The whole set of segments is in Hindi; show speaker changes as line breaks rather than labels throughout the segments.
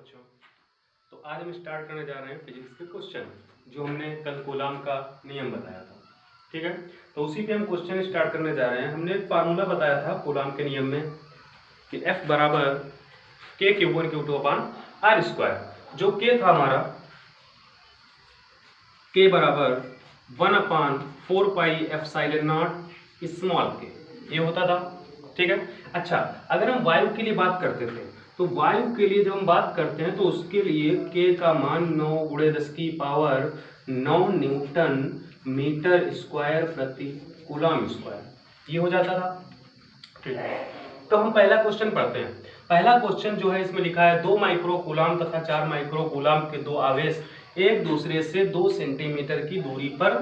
बच्चों, तो आज हम स्टार्ट करने जा रहे हैं फिजिक्स के क्वेश्चन जो हमने कल कूलाम का नियम बताया था। ठीक है, तो उसी पे हम क्वेश्चन स्टार्ट करने जा रहे हैं। हमने एक फार्मूला बताया था कूलाम के नियम में कि F बराबर K Q1 Q2 अपान R स्क्वायर। जो K था हमारा K बराबर 1/4 pi epsilon naught small k, ये होता था। ठीक है, अच्छा अगर हम वायु के लिए बात करते थे तो वायु के लिए जब हम बात करते हैं तो उसके लिए k का मान 9 × 10⁻9 न्यूटन मीटर स्क्वायर प्रति कूलाम स्क्वायर, ये हो जाता था। ठीक है, तो हम पहला क्वेश्चन पढ़ते हैं। पहला क्वेश्चन जो है इसमें लिखा है 2 माइक्रो कूलाम तथा 4 माइक्रो कूलाम के दो आवेश एक दूसरे से 2 सेंटीमीटर की दूरी पर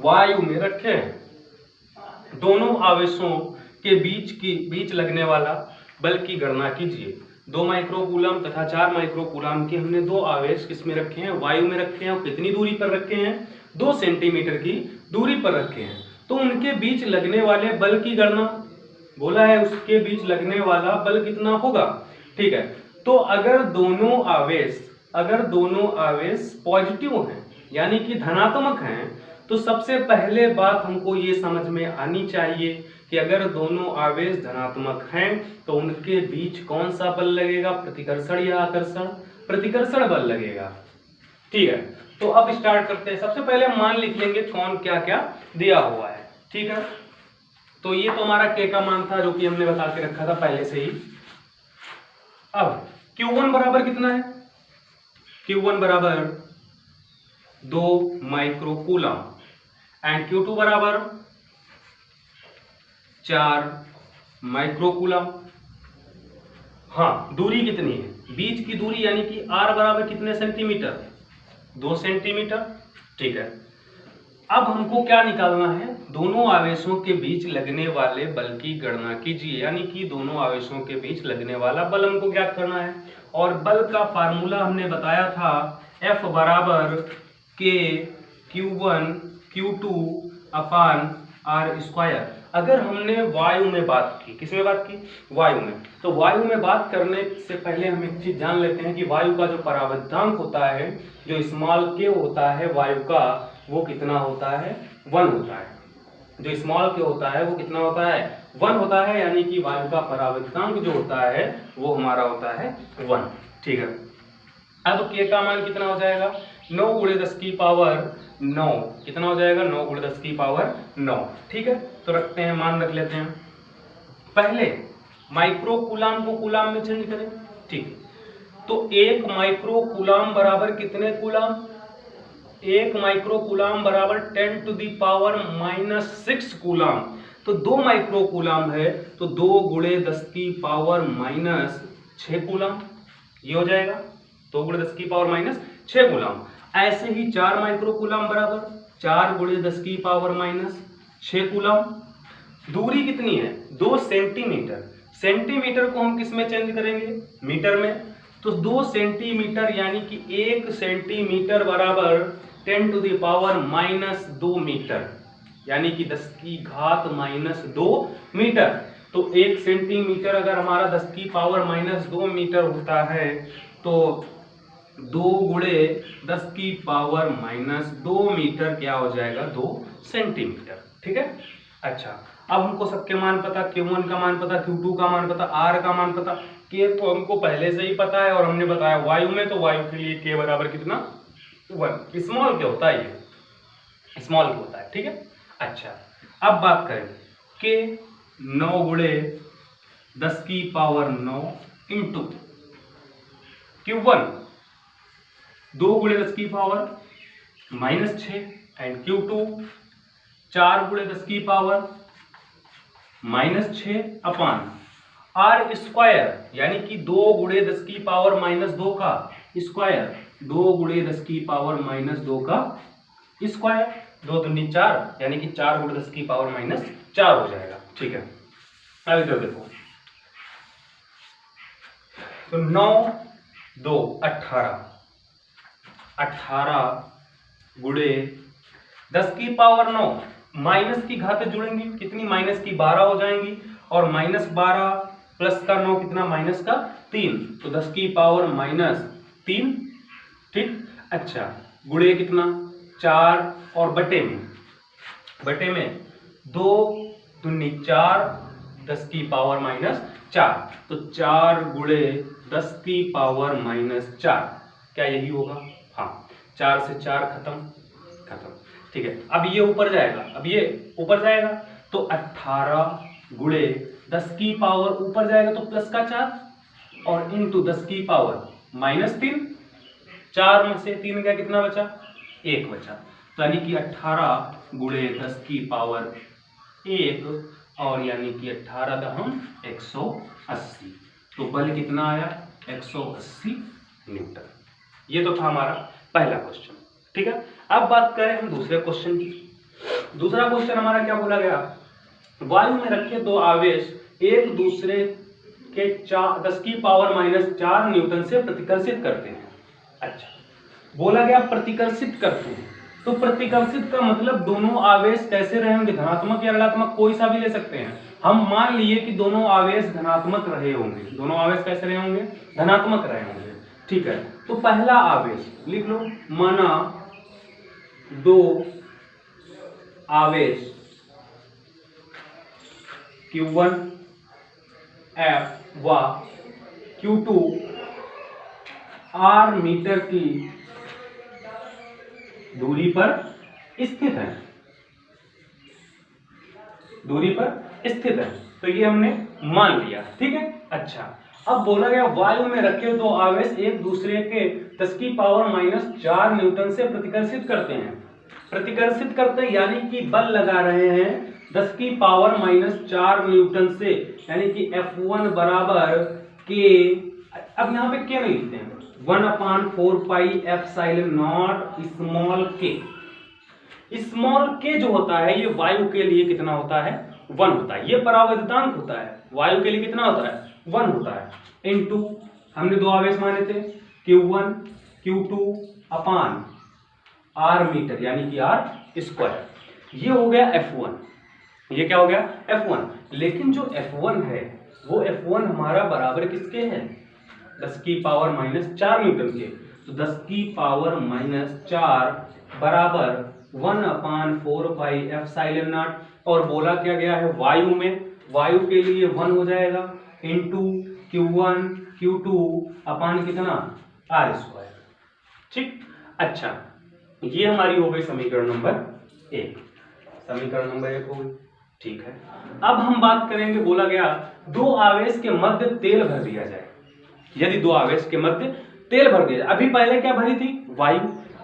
वायु में रखे हैं। दोनों आवेशों के बीच लगने वाला बल की गणना कीजिए। 2 माइक्रो कूलाम तथा 4 माइक्रो कूलाम के हमने दो आवेश किसमें रखे हैं, वायु में रखे हैं। और कितनी दूरी पर रखे हैं, 2 सेंटीमीटर की दूरी पर रखे हैं। तो उनके बीच लगने वाले बल की गणना बोला है, उसके बीच लगने वाला बल कितना होगा। ठीक है, तो अगर दोनों आवेश पॉजिटिव हैं यानी कि धनात्मक हैं, तो सबसे पहले बात हमको ये समझ में आनी चाहिए कि अगर दोनों आवेश धनात्मक हैं तो उनके बीच कौन सा बल लगेगा, प्रतिकर्षण या आकर्षण, प्रतिकर्षण बल लगेगा। ठीक है, तो अब स्टार्ट करते हैं। सबसे पहले हम मान लिख लेंगे कौन क्या क्या दिया हुआ है। ठीक है, तो ये तो हमारा K का मान था जो कि हमने बता के रखा था पहले से ही। अब Q1 बराबर कितना है, Q1 बराबर 2 माइक्रो कूलाम एंड Q2 बराबर 4 माइक्रो कूलाम। हाँ, दूरी कितनी है, बीच की दूरी यानी कि R बराबर कितने सेंटीमीटर, 2 सेंटीमीटर। ठीक है, अब हमको क्या निकालना है, दोनों आवेशों के बीच लगने वाले बल की गणना कीजिए। यानी कि दोनों आवेशों के बीच लगने वाला बल हमको ज्ञात करना है। और बल का फार्मूला हमने बताया था F बराबर K Q1 Q2 अपान R स्क्वायर। अगर हमने वायु में बात की, किसमें बात की, वायु में, तो वायु में बात करने से पहले हम एक चीज जान लेते हैं कि वायु का जो परावर्तनांक होता है, जो स्मॉल k होता है वायु का, वो कितना होता है, 1 होता है। जो स्मॉल k होता है वो कितना होता है, 1 होता है। यानी कि वायु का परावर्तनांक जो होता है वो हमारा होता है 1। ठीक है, अब k का मान कितना हो जाएगा, 9 × 10⁻9, कितना हो जाएगा, 9 × 10⁻9। ठीक है, तो रखते हैं, मान रख लेते हैं। पहले माइक्रो कूलाम को कूलाम में चेंज करें। ठीक, तो 1 माइक्रो कूलाम बराबर कितने कूलाम, 1 माइक्रो कूलाम बराबर 10⁻⁻6 कूलाम। तो 2 माइक्रो कूलाम है तो 2 × 10⁻6 कूलाम, ये हो जाएगा 2 × 10⁻6 कूलाम। ऐसे ही 4 माइक्रो कूलाम बराबर 4 × 10⁻6 कूलाम। दूरी कितनी है, 2 सेंटीमीटर। सेंटीमीटर को हम किस में चेंज करेंगे, मीटर में। तो 2 सेंटीमीटर यानी कि 1 सेंटीमीटर बराबर 10⁻⁻2 मीटर, यानी कि 10⁻2 मीटर। तो 1 सेंटीमीटर अगर हमारा 10⁻2 मीटर होता है तो 2 × 10⁻2 मीटर क्या हो जाएगा, 2 सेंटीमीटर। ठीक है, अच्छा अब हमको सबके मान पता, Q1 का मान पता, Q2 का मान पता, R का मान पता, K तो हमको पहले से ही पता है। और हमने बताया वायु में, तो वायु के लिए K बराबर कितना, 1। स्मॉल K होता है, ये स्मॉल K होता है। ठीक है, अच्छा अब बात करें K 9 × 10⁻9 into Q1 2 × 10⁻6 and Q2 4 × 10⁻6 upon R square, यानी कि 2 × 10⁻2 का स्क्वायर, 2 × 10⁻2 का स्क्वायर, 2 दूनी 4 यानी कि 4 × 10⁻4 हो जाएगा। ठीक है, अब इधर देखो, तो 9 2 18 × 10⁻9 माइनस की घातें जुड़ेंगी, कितनी, -12 हो जाएंगी। और -12 प्लस का 9 कितना, माइनस का 3, तो 10 की पावर -3, ठीक। अच्छा, गुणे कितना 4 और बटे में 2 दूनी 4, 10 की पावर -4, तो 4 गुणे 10 की पावर -4, क्या यही होगा? हाँ, 4 से 4 खत्म, ठीक है। अब ये ऊपर जाएगा, तो 18 गुणे 10 की पावर ऊपर जाएगा तो प्लस का 4 और इंटू 10 की पावर -3, 4 में से 3 गया, कितना बचा? 1 बचा, तो यानी कि 18 गुणे 10 की पावर 1 और यानी कि 18 दहम 180, तो बल कितना आया? 180 न्यूटन। ये तो था हमारा पहला क्वेश्चन, ठीक है। अब बात करें हम दूसरे क्वेश्चन की। दूसरा क्वेश्चन हमारा क्या बोला गया? वायु में रखे दो आवेश एक दूसरे के 10 की पावर -4 न्यूटन से प्रतिकर्षित करते हैं। अच्छा, बोला गया प्रतिकर्षित करते हैं, तो प्रतिकर्षित का मतलब दोनों आवेश कैसे रहेंगे? धनात्मक या ऋणात्मक, कोई सा भी ले सकते हैं। हम मान लिए कि दोनों आवेश धनात्मक रहे होंगे। दोनों आवेश कैसे रहे होंगे? धनात्मक रहे होंगे, ठीक है। तो पहला आवेश लिख लो, माना दो आवेश Q1 F व Q2 R मीटर की दूरी पर स्थित है, तो ये हमने मान लिया, ठीक है। अच्छा, अब बोला गया वायु में रखे दो आवेश एक दूसरे के 10 की पावर -4 न्यूटन से प्रतिकर्षित करते हैं, यानी कि बल लगा रहे हैं 10 की पावर -4 न्यूटन से, यानी कि F1 बराबर के, अब यहाँ पे क्या नहीं लिखते हैं, 1/4 पाई एप्सिलॉन नॉट स्मॉल के। स्मॉल के जो होता है ये वायु के लिए कितना होता है? 1 होता है। ये परावर्तितांक होता है, वायु के लिए कितना होता है? 1 होता है। इनटू हमने दो आवेश माने थे Q1 Q2 अपान R मीटर, यानी कि R²। ये हो गया F1। ये क्या हो गया? F1। लेकिन जो F1 है वो F1 हमारा बराबर किसके है? 10 की पावर -4 न्यूटन के। तो 10 की पावर -4 बराबर 1/4 पाई एप्सिलॉन नॉट, और बोला क्या गया है वायु में, वायु के लिए 1 हो जाएगा, इंटू Q1 Q2 अपान कितना? R², ठीक। अच्छा, ये हमारी हो गई समीकरण नंबर 1। समीकरण नंबर 1 हो गई, ठीक है। अब हम बात करेंगे, बोला गया दो आवेश के मध्य तेल भर दिया जाए। यदि दो आवेश के मध्य तेल भर दिया जाए, अभी पहले क्या भरी थी? वायु।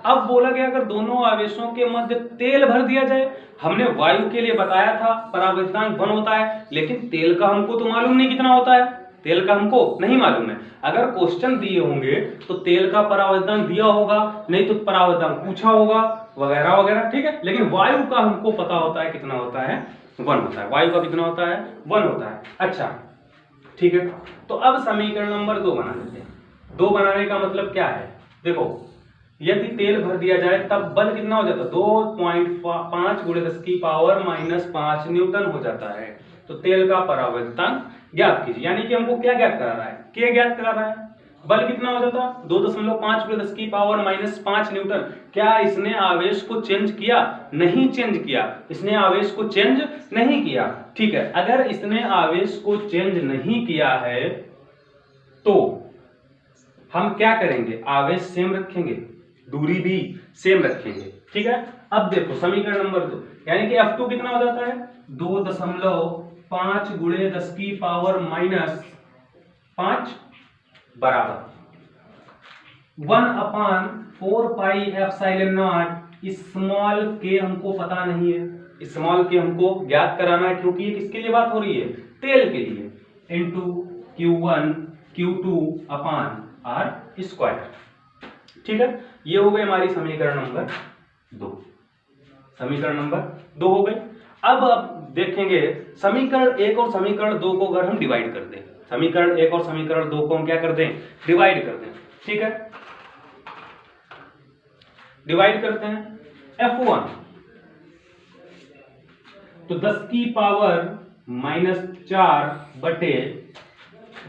अब बोला गया अगर दोनों आवेशों के मध्य तेल भर दिया जाए, हमने वायु के लिए बताया था परावर्तनांक 1 होता है, लेकिन तेल का हमको तो मालूम नहीं कितना होता है, तेल का हमको नहीं मालूम है। अगर क्वेश्चन दिए होंगे तो तेल का परावर्तनांक दिया होगा, नहीं तो परावर्तनांक पूछा होगा, वगैरह वगैरह, ठीक है। लेकिन वायु का हमको पता होता है कितना होता है? 1 होता है। वायु का कितना होता है? 1 होता है। अच्छा, ठीक है। तो अब समीकरण नंबर 2 बना लेते हैं। 2 बनाने का मतलब क्या है? देखो, यदि तेल भर दिया जाए तब बल कितना हो जाता है? 2.5 गुणे 10 की पावर -5 न्यूटन हो जाता है। तो तेल का परावर्तनांक ज्ञात कीजिए, यानी कि हमको क्या ज्ञात करा रहा है? के ज्ञात करा रहा है। बल कितना हो जाता? 2.5 गुणे 10 की पावर -5 न्यूटन। क्या इसने आवेश को चेंज किया? नहीं चेंज किया। इसने आवेश को चेंज नहीं किया, ठीक है। अगर इसने आवेश को चेंज नहीं किया है तो हम क्या करेंगे? आवेश सेम रखेंगे, दूरी भी सेम रखेंगे, ठीक है। अब देखो समीकरण नंबर 2, यानी कि F2 कितना हो जाता है? 2.5 गुणे 10 की पावर -5 बराबर 1/4 पाई एप्सिलॉन नॉट स्मॉल के, हमको पता नहीं है, स्मॉल के हमको ज्ञात कराना है, क्योंकि ये किसके लिए बात हो रही है? तेल के लिए, इनटू Q1 Q2 अपान R², ठीक है। ये हो गई हमारी समीकरण नंबर 2। समीकरण नंबर 2 हो गई। अब देखेंगे समीकरण 1 और समीकरण 2 को अगर हम डिवाइड कर दें, समीकरण 1 और समीकरण 2 को हम क्या कर दें? डिवाइड कर दें, ठीक है। डिवाइड करते हैं। F1 तो 10 की पावर -4 बटे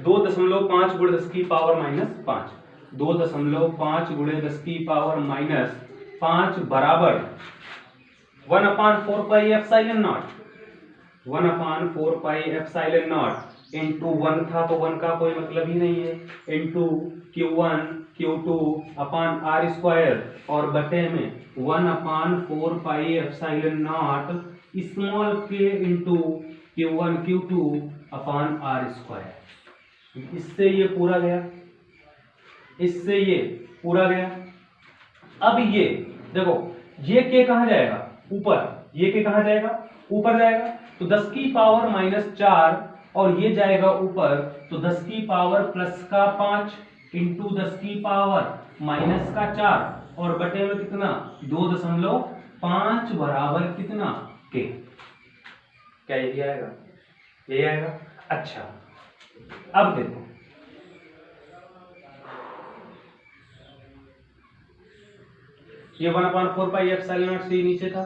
2.5 गुणे 10 की पावर -5, 2.5 गुणे 10 की पावर -5 बराबर 1/4 pi epsilon not, 1/4 pi epsilon not into 1 था तो 1 का कोई मतलब ही नहीं है, into Q1 Q2 upon r square और बटे में 1/4 पाई एप्सिलॉन नॉट स्मॉल के into Q1 Q2 upon r square. इससे ये पूरा गया, इससे ये पूरा गया। अब ये देखो, ये के कहाँ जाएगा ऊपर, ये के कहाँ जाएगा ऊपर जाएगा, तो 10 की पावर -4 और ये जाएगा ऊपर, तो 10 की पावर +5 इंटू 10 की पावर -4 और बटे में कितना 2.5 बराबर कितना के। क्या यही आएगा, यही आएगा। अच्छा अब देखो, ये 1/4 पाई एप्सिलॉन नॉट से नीचे था,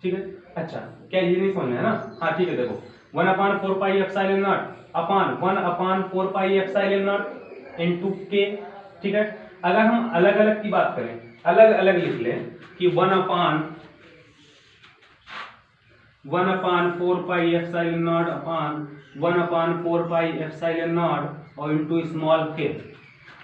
ठीक है। अच्छा क्या ये नहीं समझना है ना, हाँ ठीक है। देखो 1/4 pi epsilon not upon 1/4 pi epsilon not into के, ठीक है। अगर हम अलग अलग की बात करें, अलग अलग लिख लें कि 1/4 pi epsilon not upon 1/4 pi epsilon not और इनटू स्मॉल के।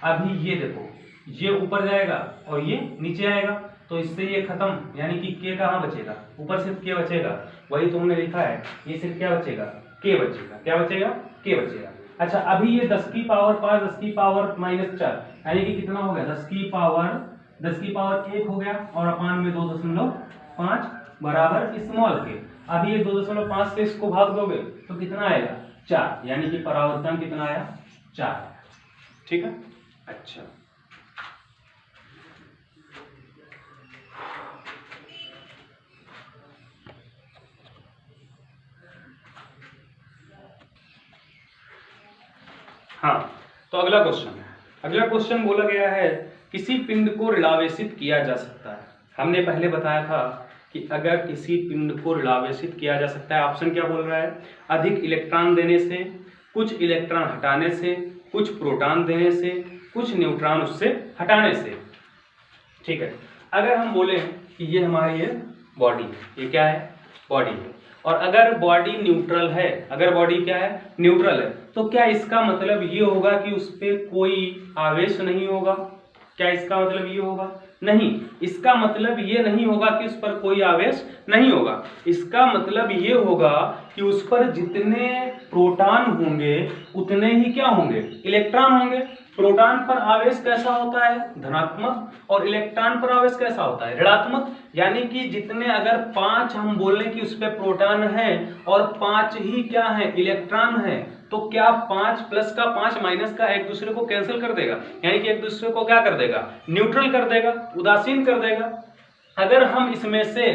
अभी ये देखो, ये ऊपर जाएगा और ये नीचे आएगा, तो इससे ये खत्म, यानी कि के कहाँ बचेगा, ऊपर सिर्फ के बचेगा, वही तुमने लिखा है। ये सिर्फ क्या बचेगा, के बचेगा। क्या बचेगा, के बचेगा। अच्छा अभी ये 10 की पावर 5 10 की पावर -4 यानी कि कितना हो गया, 10 की पावर 1 हो गया और अपान में 2.5 बराबर स्मॉल के। अभी ये 2.5 से इसको भाग दोगे तो कितना आएगा 4, यानी कि परावर्तन कितना आया 4, ठीक है। अच्छा हाँ, तो अगला क्वेश्चन है। अगला क्वेश्चन बोला गया है किसी पिंड को ऋणावेशित किया जा सकता है। हमने पहले बताया था कि अगर किसी पिंड को ऋणावेशित किया जा सकता है, ऑप्शन क्या बोल रहा है, अधिक इलेक्ट्रॉन देने से, कुछ इलेक्ट्रॉन हटाने से, कुछ प्रोटॉन देने से, कुछ न्यूट्रॉन उससे हटाने से, ठीक है। अगर हम बोले कि ये हमारी ये बॉडी, ये क्या है बॉडी है, और अगर बॉडी न्यूट्रल है, अगर बॉडी क्या है न्यूट्रल है, तो क्या इसका मतलब ये होगा कि उस पर कोई आवेश नहीं होगा? क्या इसका मतलब ये होगा? नहीं, इसका मतलब ये नहीं होगा कि उस पर कोई आवेश नहीं होगा। इसका मतलब ये होगा कि उस पर जितने प्रोटॉन होंगे उतने ही क्या होंगे, इलेक्ट्रॉन होंगे। प्रोटॉन पर आवेश कैसा होता है, धनात्मक, और इलेक्ट्रॉन पर आवेश कैसा होता है, ऋणात्मक। यानी कि जितने, अगर 5 हम बोलें कि उस पर प्रोटॉन है और 5 ही क्या है इलेक्ट्रॉन है, तो क्या 5 प्लस का 5 माइनस का एक दूसरे को कैंसिल कर देगा, यानी कि एक दूसरे को क्या कर देगा, न्यूट्रल कर देगा, उदासीन कर देगा। अगर हम इसमें से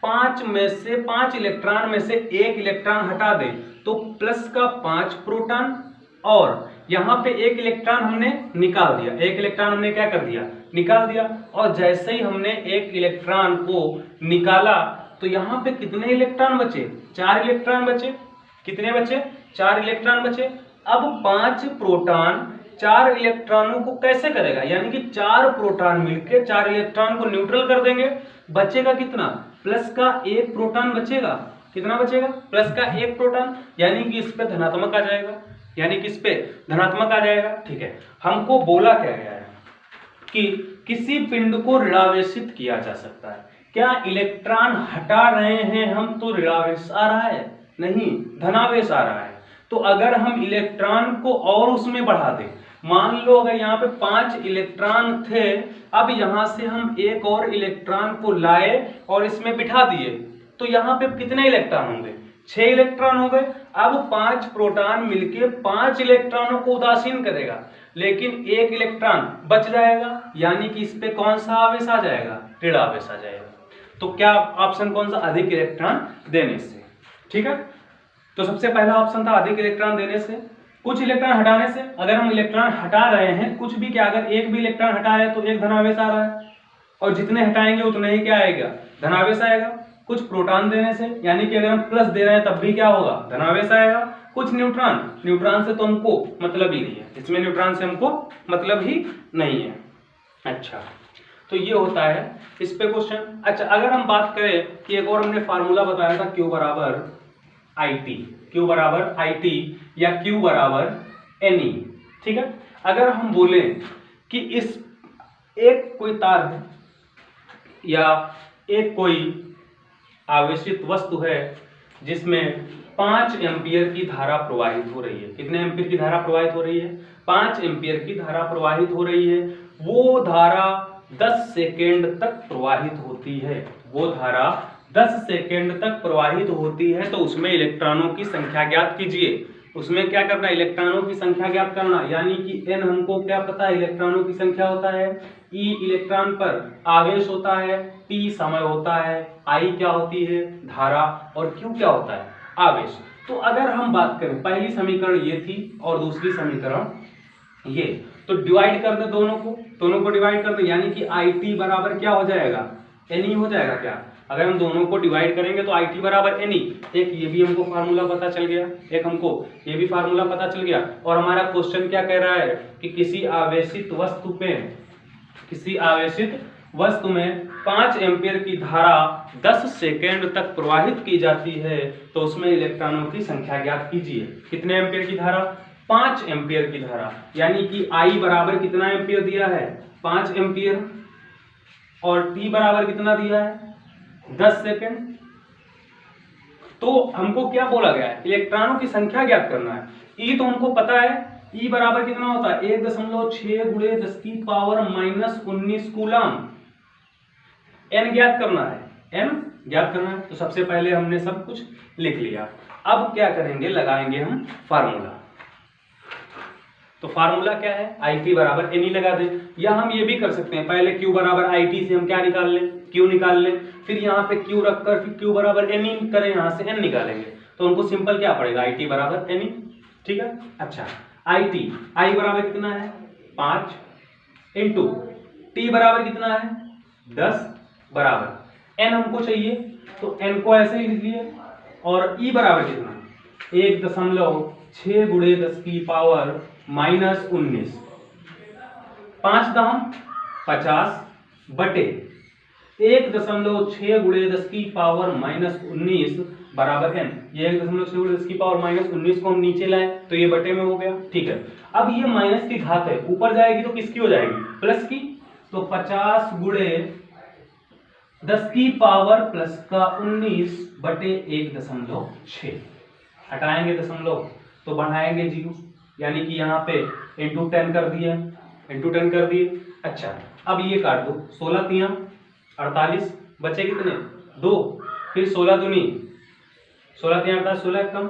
5 इलेक्ट्रॉन में से एक इलेक्ट्रॉन हटा दें तो प्लस का 5 प्रोटॉन, और यहाँ पे एक इलेक्ट्रॉन हमने निकाल दिया, एक इलेक्ट्रॉन हमने क्या कर दिया, निकाल दिया। और जैसे ही हमने एक इलेक्ट्रॉन को निकाला तो यहाँ पे कितने इलेक्ट्रॉन बचे, 4 इलेक्ट्रॉन बचे। कितने बचे, 4 इलेक्ट्रॉन बचे। अब 5 प्रोटॉन 4 इलेक्ट्रॉनों को कैसे करेगा, यानी कि 4 प्रोटॉन मिलकर 4 इलेक्ट्रॉन को न्यूट्रल कर देंगे। बचेगा कितना, प्लस का 1 प्रोटॉन बचेगा। कितना बचेगा, प्लस का 1 प्रोटॉन, यानी कि इस पे धनात्मक आ जाएगा, यानी कि इस पे धनात्मक आ जाएगा, ठीक है। हमको बोला क्या गया है कि किसी पिंड को ऋणावेशित किया जा सकता है। क्या इलेक्ट्रॉन हटा रहे हैं हम तो ऋणावेश आ रहा है, नहीं, धनावेश आ रहा है। तो अगर हम इलेक्ट्रॉन को और उसमें बढ़ा दें, मान लो अगर यहाँ पे 5 इलेक्ट्रॉन थे, अब यहाँ से हम एक और इलेक्ट्रॉन को लाए और इसमें बिठा दिए, तो यहाँ पे कितने इलेक्ट्रॉन होंगे, 6 इलेक्ट्रॉन हो गए। अब 5 प्रोटॉन मिलके 5 इलेक्ट्रॉनों को उदासीन करेगा, लेकिन एक इलेक्ट्रॉन बच जाएगा, यानी कि इस पे कौन सा आवेश आ जाएगा, ऋण आवेश आ जाएगा। तो क्या ऑप्शन कौन सा, अधिक इलेक्ट्रॉन देने से, ठीक है। तो सबसे पहला ऑप्शन था अधिक इलेक्ट्रॉन देने से, कुछ इलेक्ट्रॉन हटाने से। अगर हम इलेक्ट्रॉन हटा रहे हैं कुछ भी, क्या अगर एक भी इलेक्ट्रॉन हटाया तो एक धनावेश आ रहा है, और जितने हटाएंगे उतने ही क्या आएगा, धनावेश आएगा। कुछ प्रोटॉन देने से, यानी कि अगर हम प्लस दे रहे हैं तब भी क्या होगा, धनावेश आएगा। कुछ न्यूट्रॉन से तो हमको मतलब ही नहीं है, इसमें न्यूट्रॉन से हमको मतलब ही नहीं है। अच्छा, तो ये होता है इस पे क्वेश्चन। अच्छा, अगर हम बात करें कि एक और हमने फार्मूला बताया था Q बराबर आई टी या Q बराबर NE, ठीक है। अगर हम बोले कि इस एक कोई तार है या एक कोई आवेशित वस्तु है जिसमें 5 एम्पियर की धारा प्रवाहित हो रही है। कितने एम्पियर की धारा प्रवाहित हो रही है? 5 एम्पियर की धारा प्रवाहित हो रही है। वो धारा 10 सेकेंड तक प्रवाहित होती है। वो धारा 10 सेकेंड तक प्रवाहित होती है। तो उसमें इलेक्ट्रॉनों की संख्या ज्ञात कीजिए। उसमें क्या करना है? इलेक्ट्रॉनों की संख्या ज्ञात करना, यानी कि n हमको क्या पता है? इलेक्ट्रॉनों की संख्या होता है, E इलेक्ट्रॉन पर आवेश होता है, T समय होता है, I क्या होती है? धारा, और Q क्या होता है? आवेश। तो अगर हम बात करें, पहली समीकरण ये थी और दूसरी समीकरण ये, तो डिवाइड कर दे दोनों को डिवाइड कर दे, यानी कि IT बराबर क्या हो जाएगा? NE हो जाएगा क्या? अगर हम दोनों को डिवाइड करेंगे तो IT बराबर NE। एक ये भी हमको फार्मूला पता चल गया, एक हमको ये भी फार्मूला पता चल गया। और हमारा क्वेश्चन क्या कह रहा है कि किसी आवेशित वस्तु में 5 एम्पियर की धारा 10 सेकेंड तक प्रवाहित की जाती है। तो उसमें इलेक्ट्रॉनों की संख्या ज्ञात कीजिए। कितने एम्पियर की धारा? 5 एम्पियर की धारा, यानी कि I बराबर कितना एम्पियर दिया है? 5 एम्पियर, और T बराबर कितना दिया है? 10 सेकेंड। तो हमको क्या बोला गया है? इलेक्ट्रॉनों की संख्या ज्ञात करना है। E तो हमको पता है, E बराबर कितना होता है? 1.6 गुणे 10 की पावर -19 कूलम। N ज्ञात करना है, तो सबसे पहले हमने सब कुछ लिख लिया। अब क्या करेंगे? लगाएंगे हम फार्मूला। तो फार्मूला क्या है? IT बराबर NE लगा दें, या हम ये भी कर सकते हैं, पहले Q बराबर IT से हम क्या निकाल लें? Q निकाल लें, फिर यहाँ पे Q रखकर फिर Q बराबर NE करें, यहाँ से N निकालेंगे। तो उनको सिंपल क्या पड़ेगा? IT बराबर NE, ठीक है। अच्छा, I बराबर कितना है? 5 इंटू T बराबर कितना है? 10 बराबर N हमको चाहिए, तो N को ऐसे ही लिख लिए, और E बराबर कितना? 1.6 गुणे 10 की पावर -19, 5 दाम 50 बटे 1.6 गुणे 10 की पावर -19 बराबर n। ये 1.6 गुणे 10 की पावर -19 को हम नीचे लाएं तो ये बटे में हो गया, ठीक है। अब ये माइनस की घात है, ऊपर जाएगी तो किसकी हो जाएगी? प्लस की। तो 50 गुणे 10 की पावर प्लस का 19 बटे 1.6, हटाएंगे दशमलव तो बढ़ाएंगे 0, यानी कि यहाँ पे इंटू 10 कर दिए। अच्छा, अब ये काट दो, 16 तियां 48, बचे कितने? 2, फिर 16 दूनी 16 तियां 48, 16 कम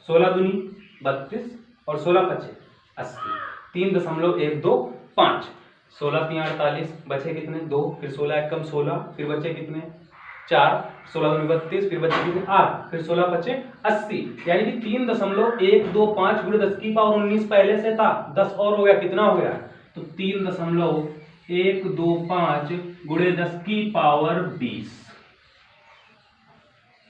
16 दूनी 32, और 16 पचे 80, 3.125। 16 तियां 48, बचे कितने? 2, फिर 16 कम 16, फिर बचे कितने? 4, 16 दूनी 32, फिर बचे कितने? 8, फिर 16 बचे 80, यानी कि 3.125 गुणे 10 की पावर 19 पहले से था, 10 और हो गया, कितना हो गया? तो 3.125 गुणे 10 की पावर 20,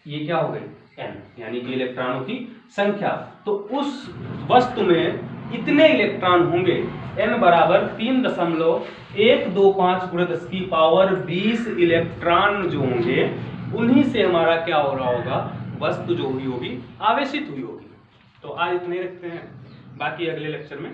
ये क्या हो गई? n, यानी कि इलेक्ट्रॉनों की संख्या। तो उस वस्तु में इतने इलेक्ट्रॉन होंगे, n बराबर 3.125 गुणे 10 की पावर 20 इलेक्ट्रॉन जो होंगे, उन्हीं से हमारा क्या हो रहा होगा? वस्तु जो हुई होगी आवेशित हुई होगी। तो आज इतने रखते हैं, बाकी अगले लेक्चर में